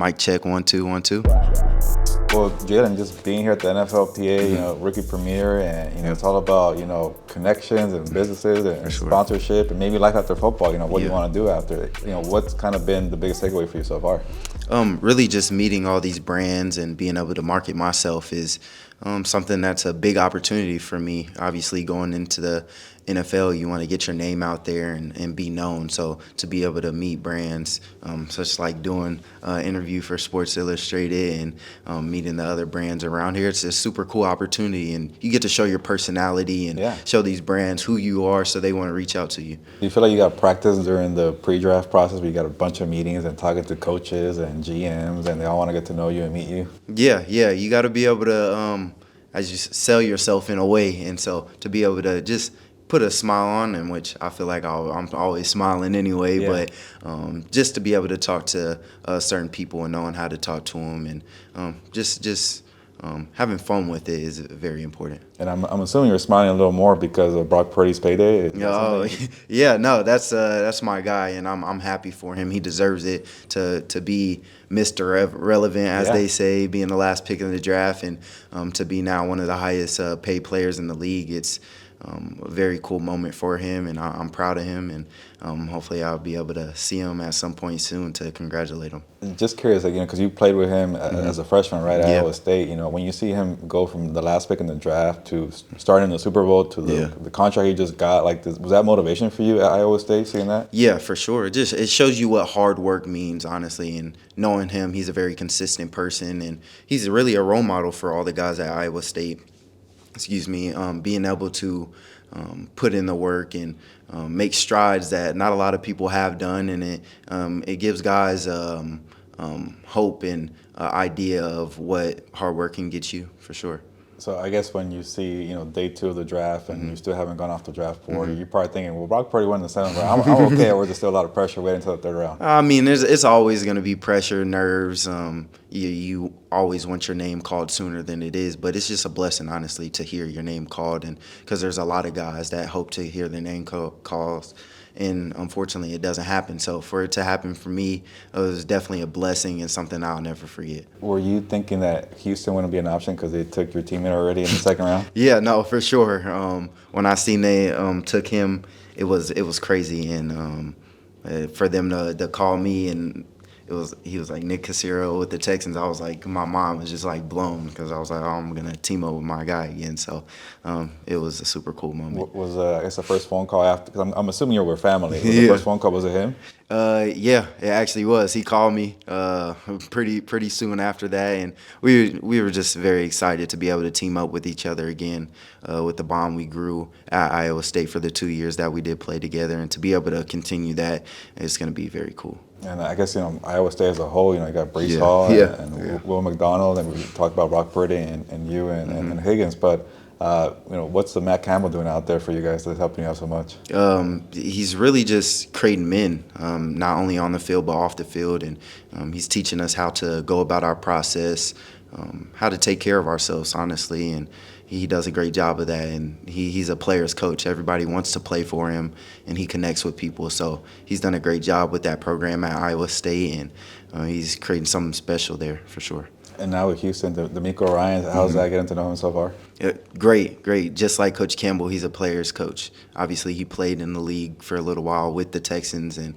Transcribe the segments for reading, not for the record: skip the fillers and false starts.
Mic check, 1 2 1 2. Well, Jaylin, just being here at the NFLPA, rookie premiere, and it's all about connections and businesses and sponsorship, and maybe life after football. What do you want to do after it? What's kind of been the biggest takeaway for you so far? Really just meeting all these brands and being able to market myself is something that's a big opportunity for me. Obviously, going into the NFL, you want to get your name out there and be known. So to be able to meet brands, such like doing an interview for Sports Illustrated and meeting the other brands around here, it's a super cool opportunity. And you get to show your personality and show these brands who you are so they want to reach out to you. Do you feel like you got practice during the pre-draft process where you got a bunch of meetings and talking to coaches and GMs and they all want to get to know you and meet you? Yeah. You got to be able to, as you sell yourself in a way. And so to be able to just put a smile on, in which I feel like I'm always smiling anyway, but just to be able to talk to certain people and knowing how to talk to them and just having fun with it is very important. And I'm assuming you're smiling a little more because of Brock Purdy's payday. Oh, yeah, no, that's my guy, and I'm happy for him. He deserves it to be Mr. Relevant, as they say, being the last pick in the draft, and to be now one of the highest paid players in the league. It's a very cool moment for him, and I'm proud of him, and hopefully I'll be able to see him at some point soon to congratulate him. Just curious, because you played with him as a freshman, right, at Iowa State. When you see him go from the last pick in the draft to starting the Super Bowl to the contract he just got, was that motivation for you at Iowa State, seeing that? Yeah, for sure. It shows you what hard work means, honestly, and knowing him, he's a very consistent person, and he's really a role model for all the guys at Iowa State. Being able to put in the work and make strides that not a lot of people have done, and it gives guys hope and idea of what hard work can get you, for sure. So I guess when you see, day 2 of the draft and you still haven't gone off the draft board, you're probably thinking, well, Brock Purdy won the 7th round. I'm okay, or is there still a lot of pressure waiting until the 3rd round? I mean, it's always going to be pressure, nerves. You always want your name called sooner than it is, but it's just a blessing, honestly, to hear your name called, and because there's a lot of guys that hope to hear their name called. And unfortunately, it doesn't happen. So for it to happen for me, it was definitely a blessing and something I'll never forget. Were you thinking that Houston wouldn't be an option because they took your teammate already in the 2nd round? Yeah, no, for sure. When I seen they took him, it was crazy. And for them to call me, and he was like Nick Cassero with the Texans. I was like, my mom was just like blown, because I was like, oh, I'm gonna team up with my guy again. So it was a super cool moment. Was I guess the first phone call after? Because I'm assuming you were family. Was the first phone call, was it him? Yeah, it actually was. He called me pretty soon after that, and we were just very excited to be able to team up with each other again with the bond we grew at Iowa State for the 2 years that we did play together, and to be able to continue that is going to be very cool. And I guess, Iowa State as a whole, you got Breece Hall and Will McDonald, and we talked about Brock Purdy and you and Higgins, but what's the Matt Campbell doing out there for you guys that's helping you out so much? He's really just creating men, not only on the field but off the field, and he's teaching us how to go about our process, how to take care of ourselves, honestly, and he does a great job of that, and he's a player's coach. Everybody wants to play for him, and he connects with people. So he's done a great job with that program at Iowa State, and he's creating something special there for sure. And now with Houston, the Nico Ryans, how's that getting to know him so far? Yeah, great. Just like Coach Campbell, he's a player's coach. Obviously, he played in the league for a little while with the Texans, and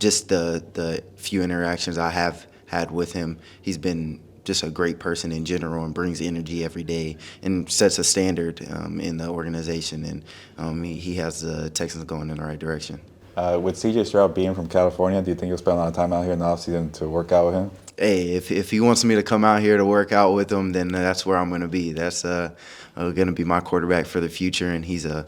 just the few interactions I have had with him, he's been just a great person in general, and brings energy every day and sets a standard in the organization, and he has the Texans going in the right direction. With CJ Stroud being from California, do you think you'll spend a lot of time out here in the offseason to work out with him? Hey, if he wants me to come out here to work out with him, then that's where I'm going to be. That's going to be my quarterback for the future, and he's a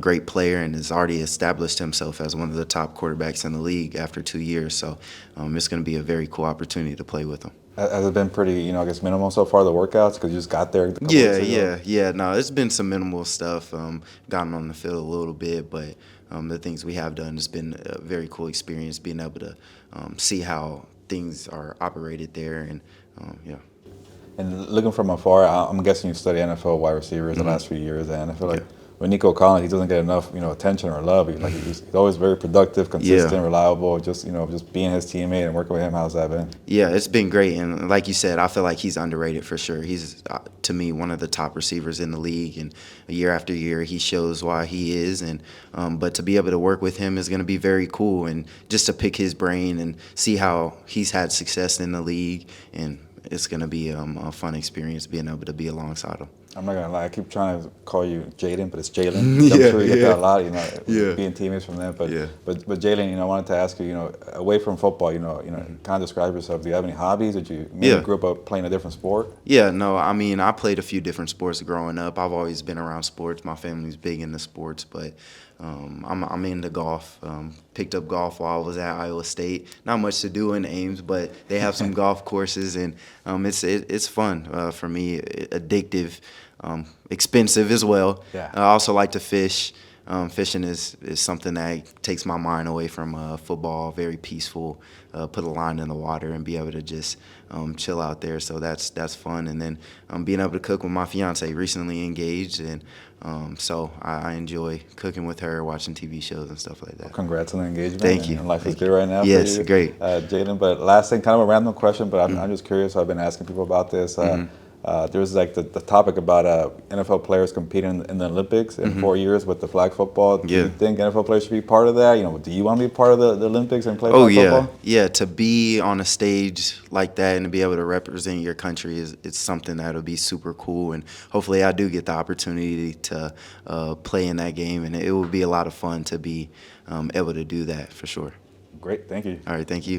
great player and has already established himself as one of the top quarterbacks in the league after 2 years. So it's going to be a very cool opportunity to play with him. Has it been pretty, minimal so far, the workouts, because you just got there? Yeah. No, it's been some minimal stuff. Gotten on the field a little bit, but the things we have done has been a very cool experience, being able to see how things are operated there, and And looking from afar, I'm guessing you study NFL wide receivers the last few years, and I feel like with Nico Collins, he doesn't get enough, attention or love. He's always very productive, consistent, Yeah. reliable. Just being his teammate and working with him. How's that been? Yeah, it's been great, and like you said, I feel like he's underrated for sure. He's to me one of the top receivers in the league, and year after year he shows why he is. And but to be able to work with him is going to be very cool, and just to pick his brain and see how he's had success in the league, and it's going to be a fun experience being able to be alongside him. I'm not gonna lie, I keep trying to call you Jaden, but it's Jaylin. I'm sure you get that a lot, being teammates from them. But Jaylin, I wanted to ask you, away from football, kind of describe yourself. Do you have any hobbies? Did you maybe grew up playing a different sport? Yeah, no, I mean, I played a few different sports growing up. I've always been around sports. My family's big into sports, but I'm into golf. Picked up golf while I was at Iowa State. Not much to do in Ames, but they have some golf courses, and it's fun for me. Addictive, expensive as well. Yeah. I also like to fish. Fishing is something that takes my mind away from football. Very peaceful. Put a line in the water and be able to just chill out there. So that's fun. And then being able to cook with my fiance, recently engaged, and so I enjoy cooking with her, watching TV shows and stuff like that. Well, congrats on the engagement. Thank you. And life is Thank good you. right now. Yes, for you. great. Jaylin, but last thing, kind of a random question, but I'm just curious. I've been asking people about this. There's like the topic about NFL players competing in the Olympics in 4 years with the flag football. Do you think NFL players should be part of that? Do you want to be part of the Olympics and play flag football? Yeah. To be on a stage like that and to be able to represent your country it's something that'll be super cool. And hopefully I do get the opportunity to play in that game, and it will be a lot of fun to be able to do that for sure. Great, thank you. All right, thank you.